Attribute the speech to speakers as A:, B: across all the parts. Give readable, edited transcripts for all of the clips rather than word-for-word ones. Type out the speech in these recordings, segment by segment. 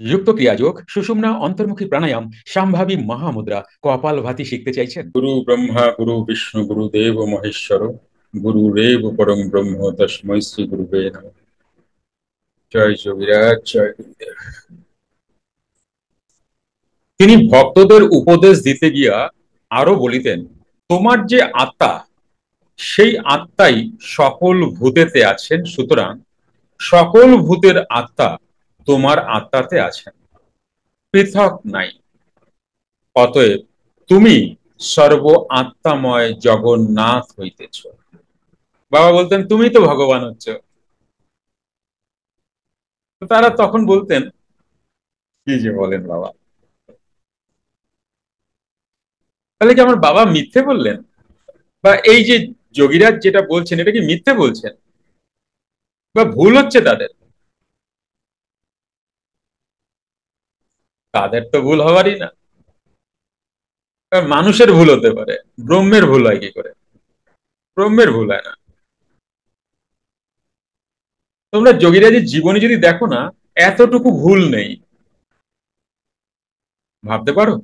A: যুক্ত ক্রিয়াযোগ, সুষুম্না অন্তর্মুখী প্রাণায়াম, সম্ভাবী মহামুদ্রা, কপালভাতি শিখতে চাইছেন?
B: গুরু ব্রহ্মা গুরু বিষ্ণু গুরুদেব মহেশ্বর গুরুরেব পরম ব্রহ্ম তস্मै শ্রী গুরুবে নমঃ। জয় যোগীরাজ, জয় গুরুদেব। তিনি ভক্তদের উপদেশ দিতে গিয়া আরো বলিতেন, তোমার যে আত্মা, সেই আত্মাই সকল ভূতেতে আছেন। সুতরাং সকল ভূতের আত্মা তোমার আত্মাতে আছেন, পৃথক নাই। অতএব তুমি সর্ব আত্মাময় জগন্নাথ হইতেছ। বাবা বলতেন, তুমি তো ভগবান হচ্ছ। তো তারা তখন বলতেন, কি যে বলেন বাবা, তাহলে কি আমার বাবা মিথ্যে বললেন? বা এই যে যোগীরাজ যেটা বলছেন, এটা কি মিথ্যে বলছেন, বা ভুল হচ্ছে তাদের? তাদের তো ভুল হওয়ারই না। কারণ মানুষের ভুল হতে পারে, ব্রহ্মের ভুল হয় কি করে? ব্রহ্মের ভুল হয় না। তোমরা যোগীরাজের জীবনী যদি দেখো না, এতটুকু ভুল নেই। ভাবতে পারো,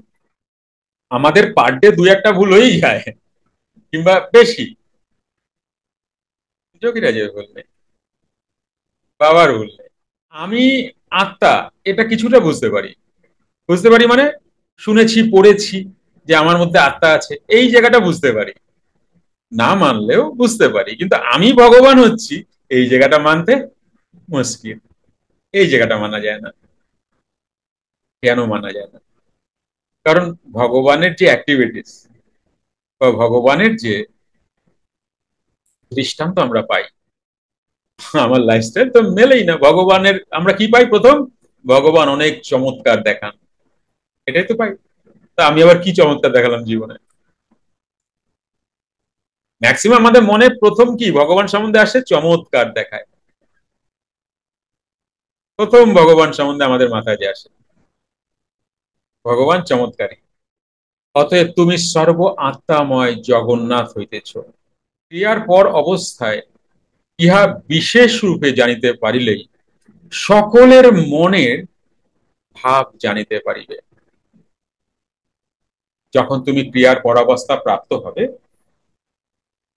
B: আমাদের পার ডে দুই একটা ভুল হয়েই যায়, কিংবা বেশি। যোগীরাজের ভুল নেই, বাবার ভুল নেই। আমি আত্মা, এটা কিছুটা বুঝতে পারি। বুঝতে পারি মানে, শুনেছি পড়েছি যে আমার মধ্যে আত্মা আছে, এই জায়গাটা বুঝতে পারি। না মানলেও বুঝতে পারি, কিন্তু আমি ভগবান হচ্ছি, এই জায়গাটা মানতে মুশকিল। এই জায়গাটা মানা যায় না। কেন মানা যায় না? কারণ ভগবানের যে অ্যাক্টিভিটিস বা ভগবানের যে দৃষ্টান্ত আমরা পাই, আমার লাইফস্টাইল তো মেলেই না। ভগবানের আমরা কি পাই? প্রথম, ভগবান অনেক চমৎকার দেখান, এটাই তো পাই। তা আমি আবার কি চমৎকার দেখালাম জীবনে? ম্যাক্সিমাম আমাদের মনে প্রথম কি ভগবান সম্বন্ধে আসে? চমৎকার দেখায়। প্রথম ভগবান সম্বন্ধে আমাদের মাথায় যে আসে, ভগবান চমৎকারী। অতএব তুমি সর্ব আত্মাময় জগন্নাথ হইতেছ। ক্রিয়ার পর অবস্থায় ইহা বিশেষ রূপে জানিতে পারিলেই সকলের মনের ভাব জানিতে পারিবে। যখন তুমি ক্রিয়ার পরাবস্থা প্রাপ্ত হবে,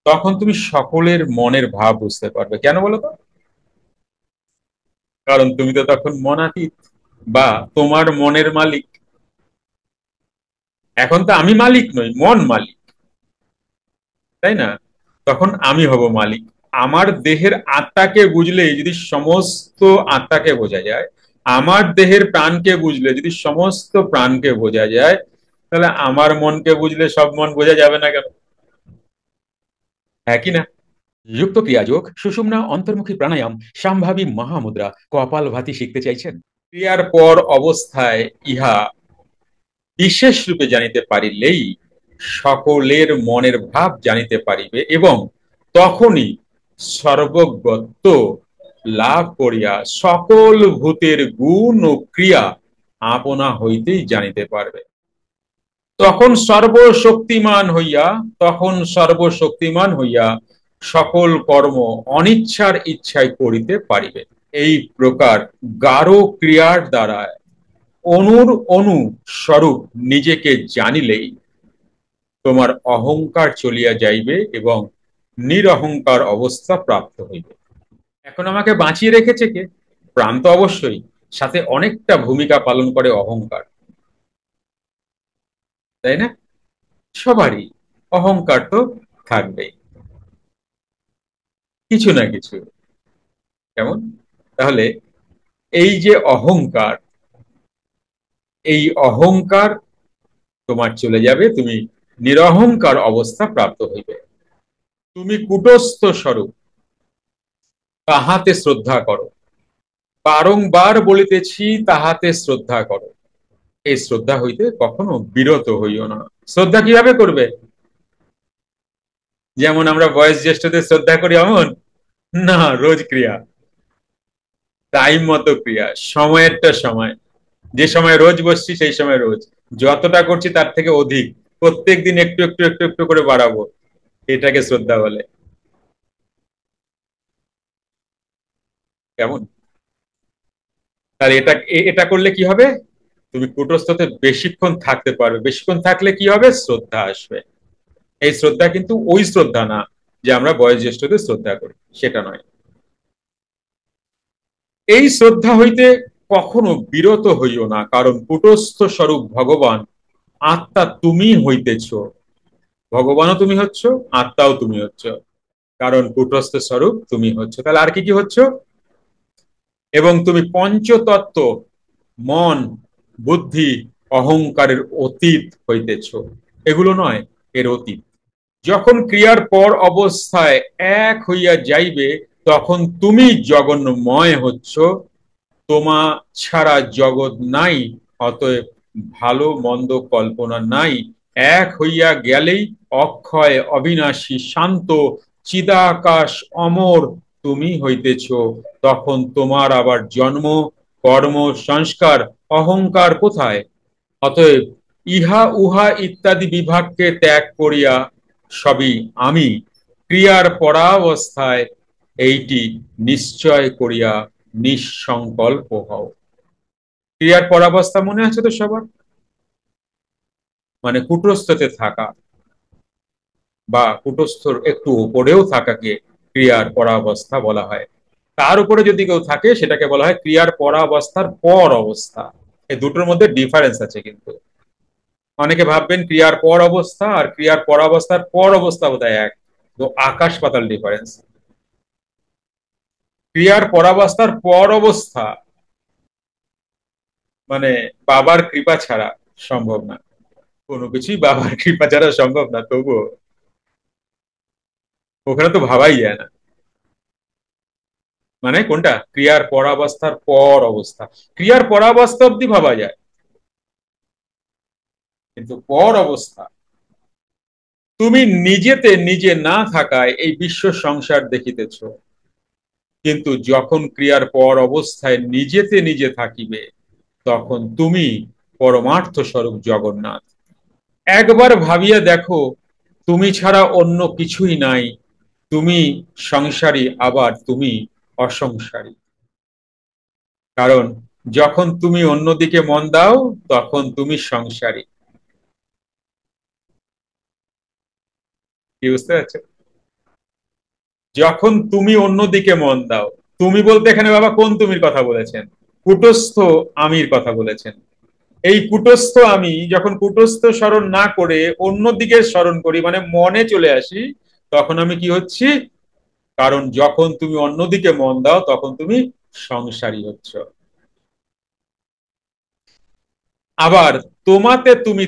B: তখন তুমি সকলের মনের ভাব বুঝতে পারবে। কেন বলো তো? কারণ তুমি তো তখন মনাতীত, বা তোমার মনের মালিক। এখন তো আমি মালিক নই, মন মালিক, তাই না? তখন আমি হব মালিক। আমার দেহের আত্মাকে বুঝলে যদি সমস্ত আত্মাকে বোঝা যায়, আমার দেহের প্রাণকে বুঝলে যদি সমস্ত প্রাণকে বোঝা যায়, তাহলে আমার মনকে বুঝলে সব মন বোঝা যাবে না কেন? হ্যাঁ কি না?
A: যুক্ত ক্রিয়াযোগ, সুষুম্না অন্তর্মুখী প্রাণায়াম, সম্ভাবী মহামুদ্রা, কপালভাতি শিখতে চাইছেন?
B: ক্রিয়ার পর অবস্থায় ইহা বিশেষ রূপে জানিতে পারিলেই সকলের মনের ভাব জানিতে পারিবে, এবং তখনই সর্বজ্ঞত্ব লাভ করিয়া সকল ভূতের গুণ ও ক্রিয়া আপনা হইতেই জানিতে পারবে। তখন সর্বশক্তিমান হইয়া তখন সর্বশক্তিমান হইয়া সকল কর্ম অনিচ্ছার ইচ্ছায় করিতে পারিবে। এই প্রকার গাঢ় ক্রিয়ার দ্বারা অনুর অনু স্বরূপ নিজেকে জানিলেই তোমার অহংকার চলিয়া যাইবে এবং নিরহংকার অবস্থা প্রাপ্ত হইবে। এখন আমাকে বাঁচিয়ে রেখেছে কে? প্রাণ তো অবশ্যই, সাথে অনেকটা ভূমিকা পালন করে অহংকার, তাই না? সবারই অহংকার তো থাকবেই, কিছু না কিছু। কেমন? তাহলে এই যে অহংকার, এই অহংকার তোমার চলে যাবে, তুমি নিরহংকার অবস্থা প্রাপ্ত হইবে। তুমি কুটস্থ স্বরূপ, তাহাতে শ্রদ্ধা করো। বারংবার বলিতেছি, তাহাতে শ্রদ্ধা করো। এই শ্রদ্ধা হইতে কখনো বিরত হইও না। শ্রদ্ধা কিভাবে করবে? যেমন আমরা বয়স জ্যেষ্ঠদের শ্রদ্ধা করি এমন না, রোজ ক্রিয়া, টাইম মতো ক্রিয়া, সময়েরটা সময়। যে সময় রোজ বসছি সেই সময় রোজ, যতটা করছি তার থেকে অধিক, প্রত্যেক দিন একটু একটু একটু একটু করে বাড়াবো। এটাকে শ্রদ্ধা বলে। কেমন? তাহলে এটা করলে কি হবে? তুমি কূটস্থতে বেশিক্ষণ থাকতে পারবে। বেশিক্ষণ থাকলে কি হবে? শ্রদ্ধা আসবে। এই শ্রদ্ধা কিন্তু ওই শ্রদ্ধা না যে আমরা বয়োজ্যেষ্ঠদের শ্রদ্ধা করি, সেটা নয়। এই শ্রদ্ধা হইতে কখনো বিরত হইও না, কারণ কূটস্থ স্বরূপ ভগবান আত্মা তুমি হইতেছ। ভগবানও তুমি হচ্ছ, আত্মাও তুমি হচ্ছ, কারণ কূটস্থ স্বরূপ তুমি হচ্ছ। তাহলে আর কি কি হচ্ছ? এবং তুমি পঞ্চতত্ত্ব মন, বুদ্ধি, অহংকারের অতীত হইতেছ। এগুলো নয়, এর অতীত। যখন ক্রিয়ার পর অবস্থায় এক হইয়া যাইবে, তখন তুমি জগন্ময় হচ্ছ। তোমা ছাড়া জগৎ নাই, অতএব ভালো মন্দ কল্পনা নাই। এক হইয়া গেলেই অক্ষয়, অবিনাশী, শান্ত, চিদাকাশ, অমর তুমি হইতেছ। তখন তোমার আবার জন্ম, কর্ম, সংস্কার, অহংকার কোথায়? অতএব ইহা উহা ইত্যাদি বিভাগকে ত্যাগ করিয়া সবই আমি, ক্রিয়ার পরাবস্থায় এইটি নিশ্চয় করিয়া নিঃসংকল্প হও। ক্রিয়ার পরাবস্থা মনে আছে তো সবার? মানে কূটস্থতে থাকা বা কূটস্থর একটু উপরেও থাকাকে ক্রিয়ার পরাবস্থা বলা হয়। তার উপরে যদি কেউ থাকে সেটাকে বলা হয় ক্রিয়ার পরাবস্থার পর অবস্থা। এই দুটোর মধ্যে ডিফারেন্স আছে কিন্তু। অনেকে ভাববেন ক্রিয়ার পর অবস্থা আর ক্রিয়ার পরাবস্থার পর অবস্থা বোধহয় এক, তো আকাশ পাতাল ডিফারেন্স। ক্রিয়ার পরাবস্থার পর অবস্থা মানে বাবার কৃপা ছাড়া সম্ভব না। কোনো কিছুই বাবার কৃপা ছাড়া সম্ভব না, তবুও ওখানে তো ভাবাই যায় না। মানে কোনটা? ক্রিয়ার পরাবস্থার পর অবস্থা। ক্রিয়ার পরাবস্থা অব্দি ভাবা যায়, কিন্তু পর অবস্থা, তুমি নিজেতে নিজে না থাকায় এই বিশ্ব সংসার দেখিতেছ, কিন্তু যখন ক্রিয়ার পর অবস্থায় নিজেতে নিজে থাকিবে, তখন তুমি পরমার্থ স্বরূপ জগন্নাথ। একবার ভাবিয়া দেখো, তুমি ছাড়া অন্য কিছুই নাই। তুমি সংসারী, আবার তুমি অসংসারী। কারণ যখন তুমি অন্যদিকে মন দাও, তখন তুমি সংসারী। কি বুঝতে পারছো? যখন তুমি অন্যদিকে মন দাও, তুমি বলতে এখানে বাবা কোন তুমির কথা বলেছেন? কূটস্থ আমির কথা বলেছেন। এই কূটস্থ আমি যখন কূটস্থ স্মরণ না করে অন্যদিকে স্মরণ করি, মানে মনে চলে আসি, তখন আমি কি হচ্ছি? কারণ যখন তুমি অন্যদিকে মন দাও, তখন তুমি সংসারী হচ্ছ। আবার তোমাতে তুমি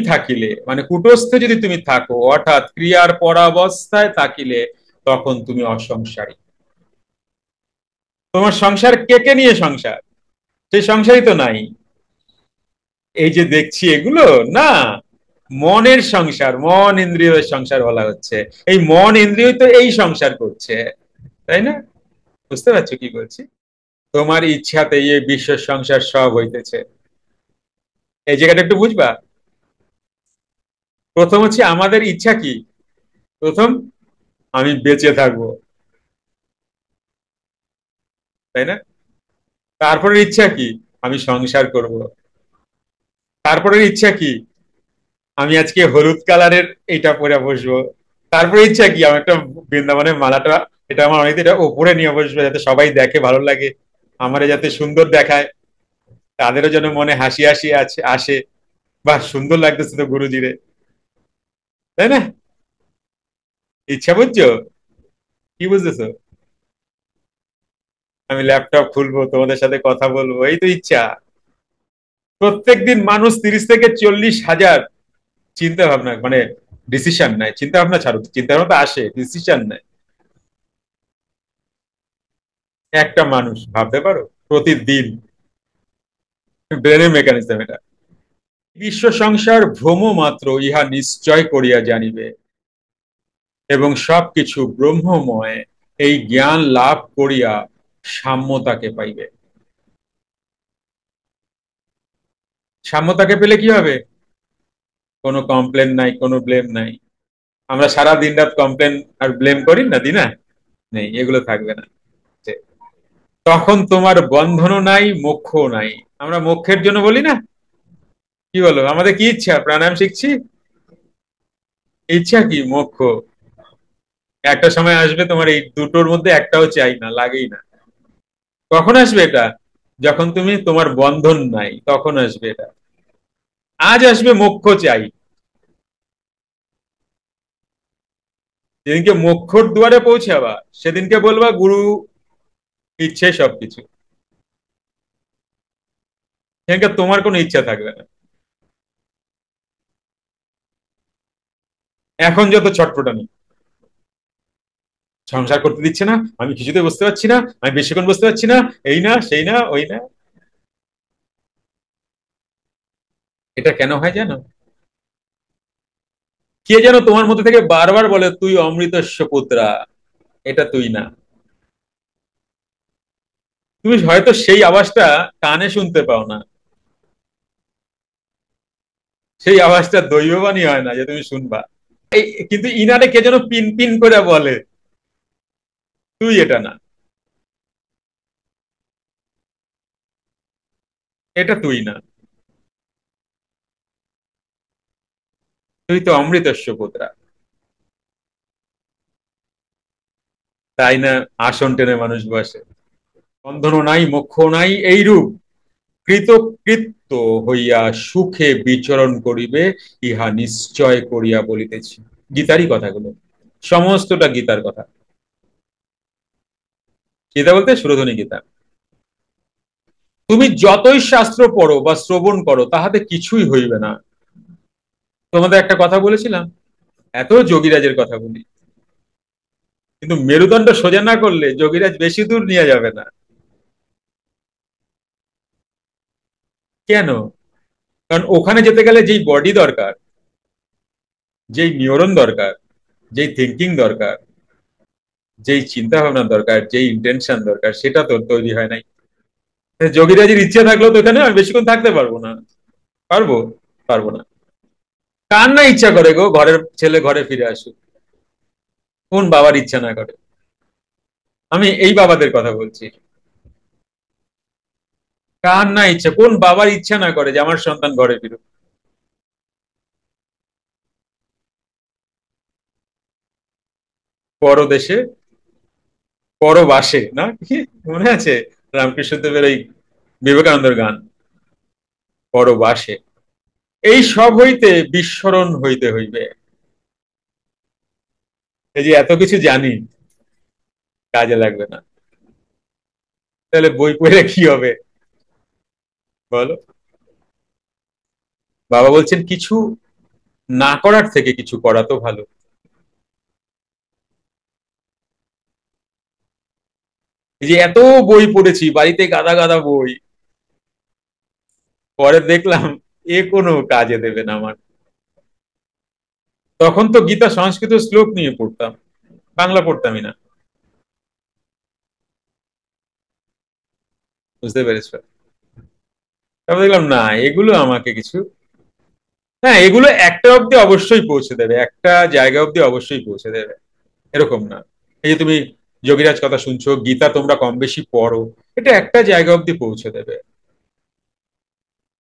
B: থাকিলে মানে কূটস্থে যদি তুমি থাকো, অর্থাৎ ক্রিয়ার পরাবস্থায় থাকিলে, তখন তুমি অসংসারী। তোমার সংসার কে কে নিয়ে সংসার? সেই সংসারই তো নাই। এই যে দেখছি এগুলো না, মনের সংসার, মন ইন্দ্রিয়ের সংসার বলা হচ্ছে। এই মন ইন্দ্রিয় তো এই সংসার করছে, তাই না? বুঝতে পারছো কি বলছি? তোমার ইচ্ছাতে এই বিশ্ব সংসার সব হইতেছে। এই জায়গাটা একটু বুঝবা। প্রথম হচ্ছে আমাদের ইচ্ছা কি? প্রথম, আমি বেঁচে থাকবো, তাই না? তারপরের ইচ্ছা কি? আমি সংসার করব। তারপরের ইচ্ছা কি? আমি আজকে হলুদ কালারের এইটা পরে বসবো। তারপরে ইচ্ছা কি? আমি একটা বৃন্দাবনের মালাটা, এটা আমার অনেক এটা ওপরে নিয়ে বসবো, যাতে সবাই দেখে ভালো লাগে, আমারে যাতে সুন্দর দেখায়, তাদেরও যেন মনে হাসি হাসি আছে আসে, বা সুন্দর লাগতেছে তো গুরুজিরে, তাই না? ইচ্ছা বুঝছো? কি বুঝতেছো? আমি ল্যাপটপ খুলবো, তোমাদের সাথে কথা বলবো, এই তো ইচ্ছা। প্রত্যেকদিন মানুষ 30 থেকে 40 হাজার চিন্তা ভাবনা, মানে ডিসিশন নেয়। চিন্তা ভাবনা ছাড়ো, চিন্তা ভাবনা তো আসে, ডিসিশন নেয়। একটা মানুষ ভাবতে পারো প্রতিদিন? ব্রেনের মেকানিজম এটা। বিশ্ব সংসার ভ্রম মাত্র, ইহা নিশ্চয় করিয়া জানিবে, এবং সবকিছু ব্রহ্মময়। এই জ্ঞান লাভ করিয়া সাম্যতাকে পাইবে। সাম্যতাকে পেলে কি হবে? কোনো কমপ্লেন নাই, কোনো ব্লেম নাই। আমরা সারা দিন রাত কমপ্লেন আর ব্লেম করি না, দিই না? নেই, এগুলো থাকবে না। তখন তোমার বন্ধনও নাই, মোক্ষও নাই। আমরা মোক্ষের জন্য বলি না, কি বলো, আমাদের কি ইচ্ছা, প্রাণায়াম শিখছি, ইচ্ছা কি মোক্ষ। একটা সময় আসবে তোমার এই দুটোর মধ্যে একটাও চাই না, লাগেই না। কখন আসবে এটা? যখন তুমি তোমার বন্ধন নাই, তখন আসবে এটা। আজ আসবে মোক্ষ চাই, যেদিনকে মোক্ষর দুয়ারে পৌঁছাবা সেদিনকে বলবা গুরু ইচ্ছে সবকিছু। সেদিনকে তোমার কোনো ইচ্ছা থাকবে না। এখন যত ছটফটানি, সংসার করতে দিচ্ছে না, আমি কিছুতে বুঝতে পারছি না, আমি বেশিক্ষণ বুঝতে পারছি না, এই না সেই না ওই না। এটা কেন হয় জানো? কে যেন তোমার মধ্যে থেকে বারবার বলে তুই অমৃতস্য পুত্রা, এটা তুই না। তুমি হয়তো সেই আওয়াজটা কানে শুনতে পাও না, সেই আওয়াজটা দৈববাণী হয় না যে তুমি শুনবা। এই কিন্তু ইনারে কে যেন পিন পিন করে বলে তুই এটা না, এটা তুই না, তুই তো অমৃতস্য পুত্রা। তাই না? আসন টেনে মানুষ বসে। বন্ধনও নাই, মোক্ষ নাই, এইরূপ কৃতকৃত্য হইয়া সুখে বিচরণ করিবে, ইহা নিশ্চয় করিয়া বলিতেছি। গীতারই কথাগুলো, সমস্তটা গীতার কথা। গীতা বলতে সুরধনী গীতা। তুমি যতই শাস্ত্র পড়ো বা শ্রবণ করো, তাহাতে কিছুই হইবে না। তোমাদের একটা কথা বলেছিলাম, এত যোগীরাজের কথা বলি, কিন্তু মেরুদণ্ড সোজা না করলে যোগীরাজ বেশি দূর নিয়ে যাবে না। কেন? কারণ ওখানে যেতে গেলে যেই বডি দরকার, যেই নিউরন দরকার, যেই থিঙ্কিং দরকার, যেই চিন্তা ভাবনা দরকার, যেই ইন্টেনশন দরকার, সেটা তো তৈরি হয় নাই। যোগীরাজের ইচ্ছে থাকলেও তো এখানে আমি বেশিক্ষণ থাকতে পারবো না। পারবো? পারবো না। কার না ইচ্ছা করে গো ঘরের ছেলে ঘরে ফিরে আসুক? কোন বাবার ইচ্ছা না করে? আমি এই বাবাদের কথা বলছি। কার না ইচ্ছা, কোন বাবার ইচ্ছা না করে যে আমার সন্তান ঘরে ফিরুক? পরদেশে পরবাসে না কি মনে আছে রামকৃষ্ণদেবের ওই বিবেকানন্দের গান, পরবাসে। এই সব হইতে বিস্মরণ হইতে হইবে। এই যে এত কিছু জানি, কাজে লাগবে না। তাহলে বই পড়ে কি হবে বলো? বাবা বলছেন কিছু না করার থেকে কিছু করা তো ভালো। এই যে এত বই পড়েছি, বাড়িতে গাদা গাদা বই, পরে দেখলাম এ কোনো কাজে দেবে না আমার। তখন তো গীতা সংস্কৃত শ্লোক নিয়ে পড়তাম, বাংলা পড়তামই না। বুঝতে পেরেছ? তারপর দেখলাম না, এগুলো আমাকে কিছু, হ্যাঁ এগুলো একটা অব্দি অবশ্যই পৌঁছে দেবে, একটা জায়গা অব্দি অবশ্যই পৌঁছে দেবে, এরকম না। এই যে তুমি যোগীরাজ কথা শুনছো, গীতা তোমরা কম বেশি পড়ো, এটা একটা জায়গা অব্দি পৌঁছে দেবে।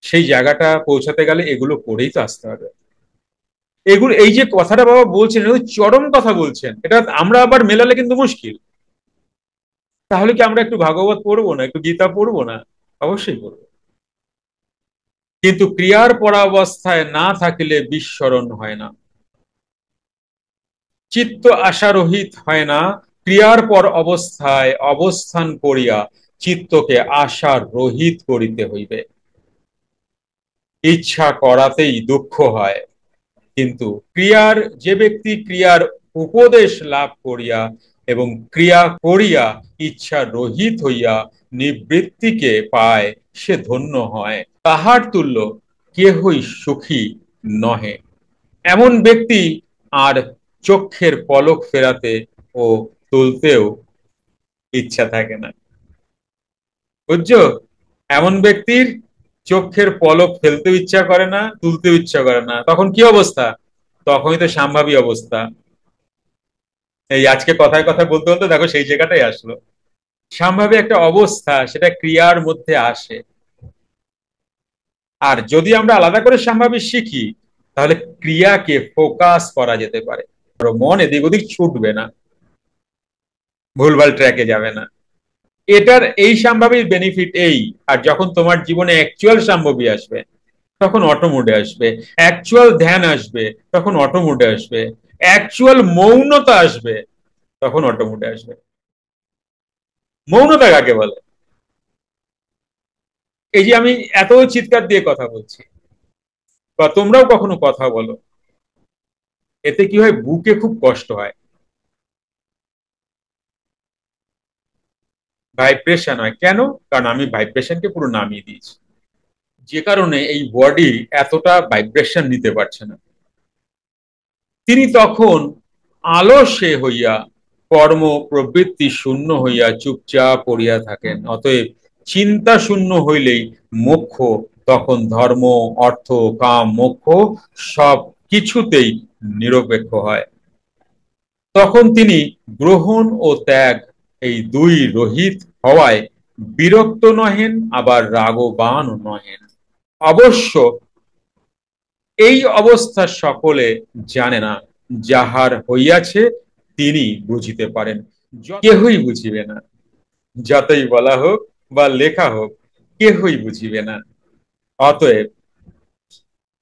B: সেই জায়গাটা পৌঁছাতে গেলে এগুলো পড়েই তো আসতে হবে। এগুলো, এই যে কথাটা বাবা বলছেন, এটা চরম কথা বলছেন, এটা আমরা আবার মেলালে কিন্তু মুশকিল। তাহলে কি আমরা একটু ভাগবত পড়বো না, একটু গীতা পড়বো না? অবশ্যই পড়বো। কিন্তু ক্রিয়ার পরাবস্থায় না থাকিলে বিস্মরণ হয় না, চিত্ত আশারহিত হয় না। ক্রিয়ার পর অবস্থায় অবস্থান করিয়া চিত্তকে আশা রহিত করিতে হইবে। ইচ্ছা করাতেই দুঃখ হয়, কিন্তু ক্রিয়ার, যে ব্যক্তি ক্রিয়ার উপদেশ লাভ করিয়া এবং ক্রিয়া করিয়া ইচ্ছা রহিত হইয়া নিবৃত্তিকে পায়, সে ধন্য হয়, তাহার তুল্য কেহই সুখী নহে। এমন ব্যক্তি আর চক্ষের পলক ফেরাতে ও তুলতেও ইচ্ছা থাকে না। বুঝছো? এমন ব্যক্তির চোখের পলক ফেলতেও ইচ্ছা করে না, তুলতেও ইচ্ছা করে না। তখন কি অবস্থা? তখনই তো সম্ভাবী অবস্থা। এই আজকে কথায় কথা বলতে বলতে দেখো সেই জায়গাটাই আসলো। সম্ভাব্য একটা অবস্থা, সেটা ক্রিয়ার মধ্যে আসে। আর যদি আমরা আলাদা করে সম্ভাব্য শিখি, তাহলে ক্রিয়াকে ফোকাস করা যেতে পারে, মন এদিক ওদিক ছুটবে না, ভুলভাল ট্র্যাকে যাবে না। এটার এই সম্ভাব্যের বেনিফিট এই। আর যখন তোমার জীবনে অ্যাকচুয়াল সম্ভাবী আসবে, তখন অটো মোডে আসবে। অ্যাকচুয়াল ধ্যান আসবে, তখন অটো মোডে আসবে। অ্যাকচুয়াল মৌনতা আসবে, তখন অটো মোডে আসবে। মৌনতা কাকে বলে? এই যে আমি এত চিৎকার দিয়ে কথা বলছি, বা তোমরাও কখনো কথা বলো, এতে কি হয়, বুকে খুব কষ্ট হয়, ভাইব্রেশন হয়। কেন? কারণ আমি ভাইব্রেশনকে পুরো নামিয়ে দিয়েছি, যে কারণে এই বডি এতটা ভাইব্রেশন নিতে পারছে না। তিনি তখন আলস্যে হইয়া, কর্ম প্রবৃত্তি শূন্য হইয়া চুপচাপ পড়িয়া থাকেন। অতএব চিন্তা শূন্য হইলেই মোক্ষ, তখন ধর্ম, অর্থ, কাম, মোক্ষ সব কিছুতেই নিরপেক্ষ হয়। তখন তিনি গ্রহণ ও ত্যাগ এই দুই রহিত হওয়ায় বিরক্ত নহেন, আবার রাগবান নহেন। অবশ্য এই অবস্থা সকলে জানে না, যাহার হইয়াছে তিনি বুঝিতে পারেন, কেহই বুঝিবে না। যতই বলা হোক বা লেখা হোক, কেহই বুঝিবে না। অতএব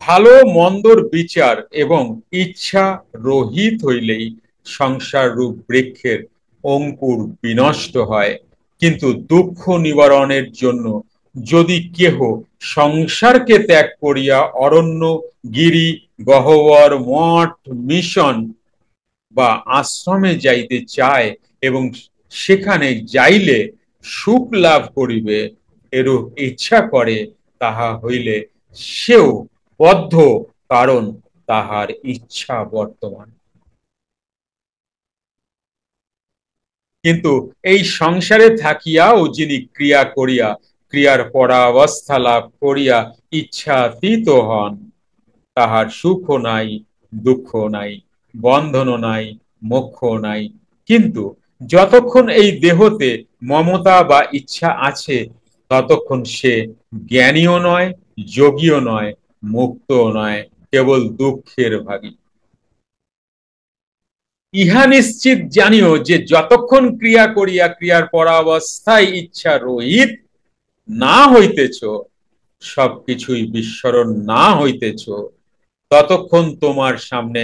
B: ভালো মন্দর বিচার এবং ইচ্ছা রহিত হইলেই সংসার রূপ বৃক্ষের অঙ্কুর বিনষ্ট হয়। কিন্তু দুঃখ নিবারণের জন্য যদি কেহ সংসারকে ত্যাগ করিয়া অরণ্য, গিরি, গহ্বর, মঠ, মিশন বা আশ্রমে যাইতে চায় এবং সেখানে যাইলে সুখ লাভ করিবে এরূপ ইচ্ছা করে, তাহা হইলে সেও বদ্ধ, কারণ তাহার ইচ্ছা বর্তমান। কিন্তু এই সংসারে থাকিয়াও যিনি ক্রিয়া করিয়া ক্রিয়ার পরাবস্থা লাভ করিয়া ইচ্ছাতীত হন, তাহার সুখও নাই, দুঃখ নাই, বন্ধনও নাই, মোক্ষ নাই। কিন্তু যতক্ষণ এই দেহতে মমতা বা ইচ্ছা আছে, ততক্ষণ সে জ্ঞানীও নয়, যোগীও নয়, মুক্তও নয়, কেবল দুঃখের ভাগী। ইহা নিশ্চিত জানিও যে যতক্ষণ ক্রিয়া করিয়া ক্রিয়ার পরাবস্থায় ইচ্ছা রহিত না হইতেছ, সবকিছুই বিস্মরণ না হইতেছ, ততক্ষণ তোমার সামনে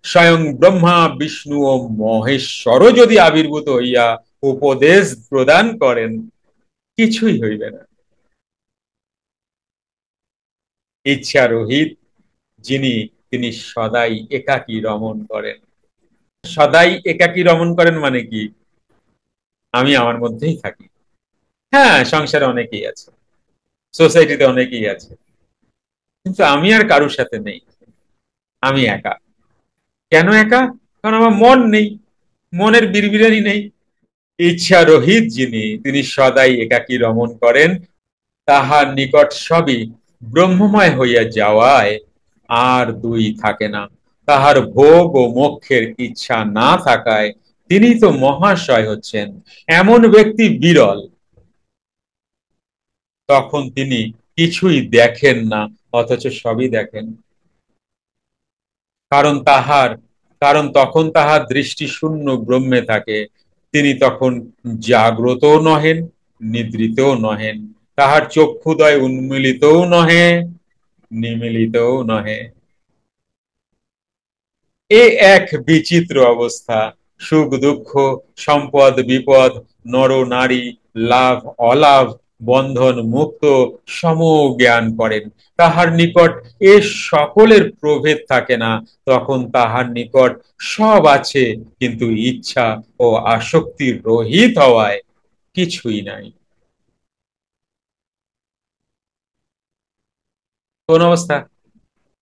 B: স্বয়ং ব্রহ্মা, বিষ্ণু ও মহেশ্বরও যদি আবির্ভূত হইয়া উপদেশ প্রদান করেন, কিছুই হইবে না। ইচ্ছা রহিত যিনি, তিনি সদাই একাকী রমণ করেন। সদাই একাকী রমণ করেন মানে কি? আমি আমার মধ্যেই থাকি। হ্যাঁ, সংসারে অনেকেই আছে, সোসাইটিতে অনেকেই আছে, কিন্তু আমি আর কারোর সাথে নেই, আমি একা। কেন একা? কারণ আমার মন নেই, মনের বিড়বিড়ানি নেই। ইচ্ছা রহিত যিনি, তিনি সদাই একাকী রমণ করেন। তাহার নিকট সবই ব্রহ্মময় হইয়া যাওয়ায় আর দুই থাকে না। তাহার ভোগ ও মোক্ষের ইচ্ছা না থাকায় তিনি তো মহাশয় হচ্ছেন। এমন ব্যক্তি বিরল। তখন তিনি কিছুই দেখেন না, অথচ সবই দেখেন। কারণ তাহার কারণ তখন তাহার দৃষ্টি শূন্য ব্রহ্মে থাকে। তিনি তখন জাগ্রতও নহেন, নিদ্রিতও নহেন। তাহার চক্ষুদয় উন্মিলিতও নহে, নিমিলিতও নহে। এ এক বিচিত্র অবস্থা। সুখ দুঃখ, সম্পদ বিপদ, নর নারী, লাভ অলাভ, বন্ধন মুক্ত সম জ্ঞান করেন। তাহার নিকট এ সকলের প্রভেদ থাকে না। তখন তাহার নিকট সব আছে, কিন্তু ইচ্ছা ও আসক্তির রহিত হওয়ায় কিছুই নাই। কোন অবস্থা?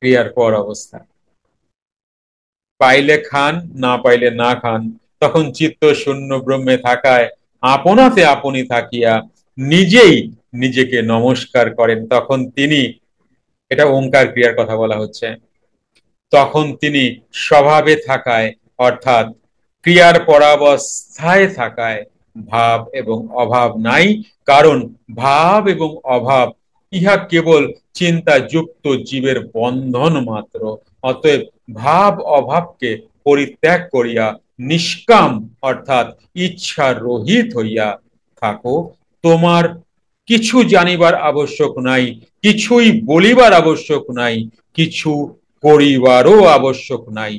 B: ক্রিয়ার পর অবস্থা। পাইলে খান, না পাইলে না খান। তখন চিত্ত শূন্য ব্রহ্মে থাকায় আপনাতে আপনি থাকিয়া নিজেই নিজেকে নমস্কার করেন। তখন তিনি, এটা ওঙ্কার ক্রিয়ার কথা বলা হচ্ছে, তখন তিনি স্বভাবে থাকায়, অর্থাৎ ক্রিয়ার পরাবস্থায় থাকায় ভাব এবং অভাব নাই, কারণ ভাব এবং অভাব ইহা কেবল চিন্তাযুক্ত জীবের বন্ধন মাত্র। অতএব ভাব অভাবকে পরিত্যাগ করিয়া নিষ্কাম অর্থাৎ ইচ্ছা রহিত হইয়া থাকো। তোমার কিছু জানিবার আবশ্যক নাই, কিছুই বলিবার আবশ্যক নাই, কিছু করিবারও আবশ্যক নাই।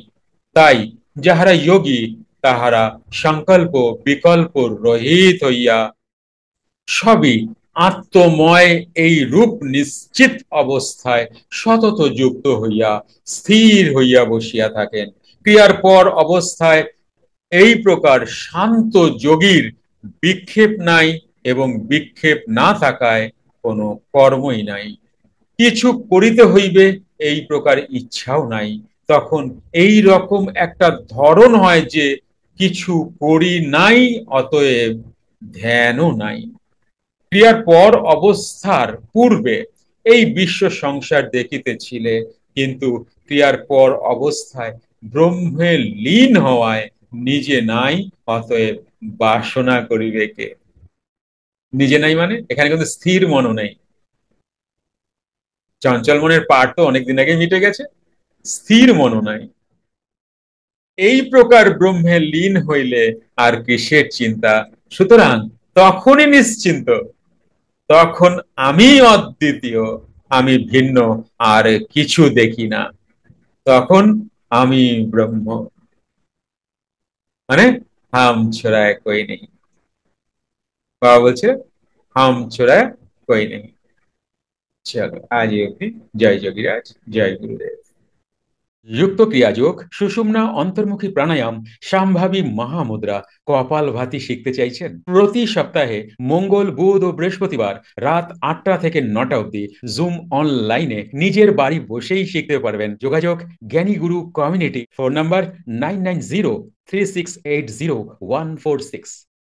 B: তাই যাহারা যোগী তাহারা সংকল্প বিকল্প রহিত হইয়া সবই আত্মময় এই রূপ নিশ্চিত অবস্থায় সতত যুক্ত হইয়া স্থির হইয়া বসিয়া থাকেন। ক্রিয়ার পর অবস্থায় এই প্রকার শান্ত যোগীর বিক্ষেপ নাই, এবং বিক্ষেপ না থাকায় কোনো কর্মই নাই। কিছু করিতে হইবে এই প্রকার ইচ্ছাও নাই। তখন এই রকম একটা ধরন হয় যে কিছু করি নাই, অতএব ধ্যানও নাই। ক্রিয়ার পর অবস্থার পূর্বে এই বিশ্ব সংসার দেখিতেছিলে, কিন্তু ক্রিয়ার পর অবস্থায় ব্রহ্মে লীন হওয়ায় নিজে নাই, অতএব বাসনা করিবে কে? নিজে নাই মানে এখানে কিন্তু স্থির মনও নেই। চঞ্চল মনের পার তো অনেকদিন আগে মিটে গেছে, স্থির মনও নাই। এই প্রকার ব্রহ্মে লীন হইলে আর কিসের চিন্তা? সুতরাং তখনই নিশ্চিন্ত, তখন আমি অদ্বিতীয়, আমি ভিন্ন, আর কিছু দেখি না। তখন আমি ব্রহ্ম, মানে হাম ছোড়ায় কই নেই। বাবা বলছে হাম ছোড়ায় কই নেই। চলো আজ অব্দি। জয় যোগীরাজ, জয় গুরুদেব।
A: যুক্ত ক্রিয়াযোগ, সুষুম্না অন্তর্মুখী প্রাণায়াম, সম্ভাবী মহামুদ্রা, কপালভাতি শিখতে চাইছেন? প্রতি সপ্তাহে মঙ্গল, বুধ ও বৃহস্পতিবার রাত 8টা থেকে 9টা অবধি জুম অনলাইনে নিজের বাড়ি বসেই শিখতে পারবেন। যোগাযোগ জ্ঞানী গুরু কমিউনিটি, ফোন নাম্বার 9903680146।